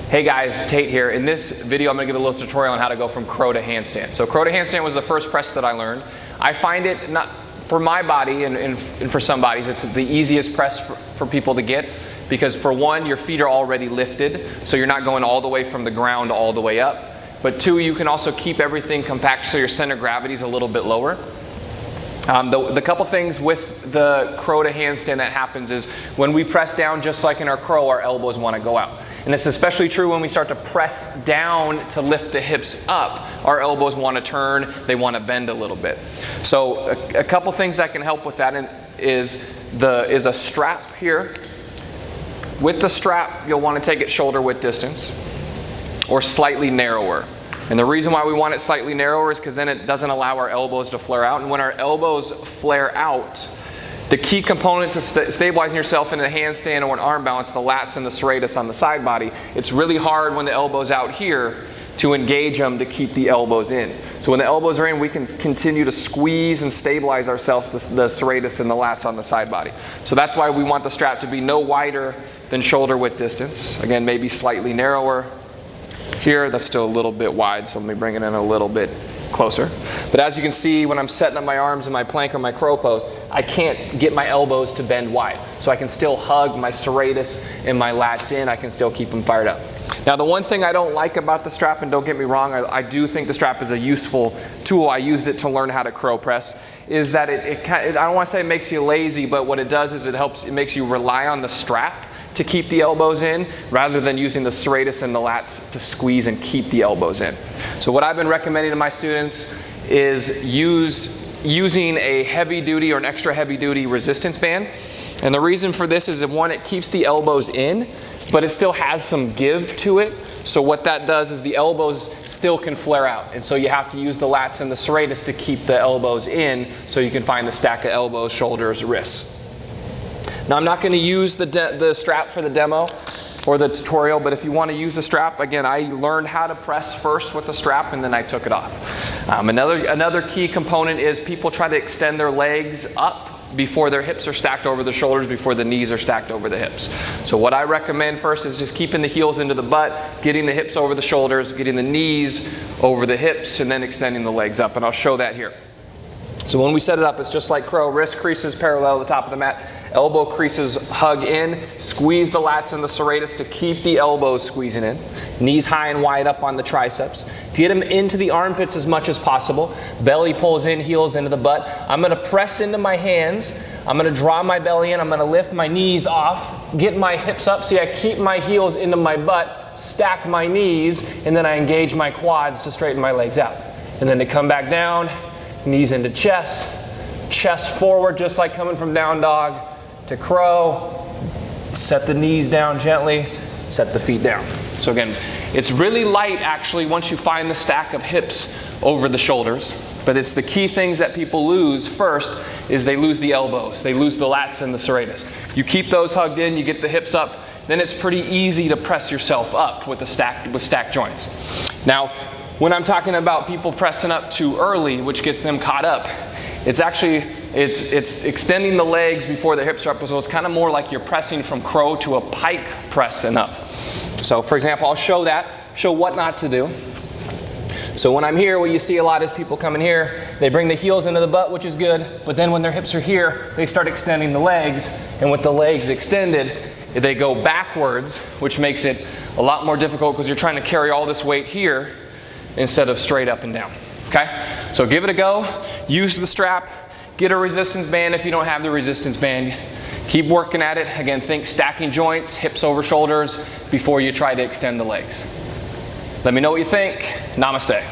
Hey guys, Tate here. In this video, I'm going to give a little tutorial on how to go from crow to handstand. So crow to handstand was the first press that I learned. I find it, not for my body and for some bodies, it's the easiest press for people to get, because for one, your feet are already lifted, so you're not going all the way from the ground all the way up. But two, you can also keep everything compact so your center of gravity is a little bit lower. The couple things with the crow to handstand that happens is when we press down, just like in our crow, our elbows want to go out. And it's especially true when we start to press down to lift the hips up. Our elbows want to turn, they want to bend a little bit. So a couple things that can help with that is a strap here. With the strap, you'll want to take it shoulder width distance or slightly narrower. And the reason why we want it slightly narrower is because then it doesn't allow our elbows to flare out. And when our elbows flare out, the key component to stabilizing yourself in a handstand or an arm balance, the lats and the serratus on the side body, it's really hard when the elbow's out here to engage them to keep the elbows in. So when the elbows are in, we can continue to squeeze and stabilize ourselves, the serratus and the lats on the side body. So that's why we want the strap to be no wider than shoulder width distance. Again, maybe slightly narrower. Here, that's still a little bit wide, so let me bring it in a little bit closer. But as you can see, when I'm setting up my arms in my plank or my crow pose, I can't get my elbows to bend wide. So I can still hug my serratus and my lats in, I can still keep them fired up. Now the one thing I don't like about the strap, and don't get me wrong, I do think the strap is a useful tool, I used it to learn how to crow press, is that I don't want to say it makes you lazy, but what it does is it makes you rely on the strap to keep the elbows in, rather than using the serratus and the lats to squeeze and keep the elbows in. So what I've been recommending to my students is using a heavy duty or an extra heavy duty resistance band. And the reason for this is that one, it keeps the elbows in, but it still has some give to it. So what that does is the elbows still can flare out. And so you have to use the lats and the serratus to keep the elbows in so you can find the stack of elbows, shoulders, wrists. Now I'm not going to use the strap for the demo or the tutorial, but if you want to use a strap, again, I learned how to press first with the strap and then I took it off. Another key component is people try to extend their legs up before their hips are stacked over the shoulders, before the knees are stacked over the hips. So what I recommend first is just keeping the heels into the butt, getting the hips over the shoulders, getting the knees over the hips, and then extending the legs up, and I'll show that here. So when we set it up, it's just like crow. Wrist creases parallel to the top of the mat. Elbow creases hug in. Squeeze the lats and the serratus to keep the elbows squeezing in. Knees high and wide up on the triceps. Get them into the armpits as much as possible. Belly pulls in, heels into the butt. I'm going to press into my hands. I'm going to draw my belly in. I'm going to lift my knees off. Get my hips up. See, I keep my heels into my butt. Stack my knees. And then I engage my quads to straighten my legs out. And then to come back down. Knees into chest, chest forward, just like coming from down dog to crow. Set the knees down gently, set the feet down. So again, it's really light actually once you find the stack of hips over the shoulders, but it's the key things that people lose first is they lose the elbows, they lose the lats and the serratus. You keep those hugged in, you get the hips up, then it's pretty easy to press yourself up with stacked joints. Now, when I'm talking about people pressing up too early, which gets them caught up, it's extending the legs before the hips are up, so it's kind of more like you're pressing from crow to a pike press and up. So for example, I'll show what not to do. So when I'm here, what you see a lot is people coming here, they bring the heels into the butt, which is good, but then when their hips are here, they start extending the legs, and with the legs extended, they go backwards, which makes it a lot more difficult because you're trying to carry all this weight here instead of straight up and down, okay? So give it a go, use the strap, get a resistance band if you don't have the resistance band. Keep working at it. Again, think stacking joints, hips over shoulders before you try to extend the legs. Let me know what you think. Namaste.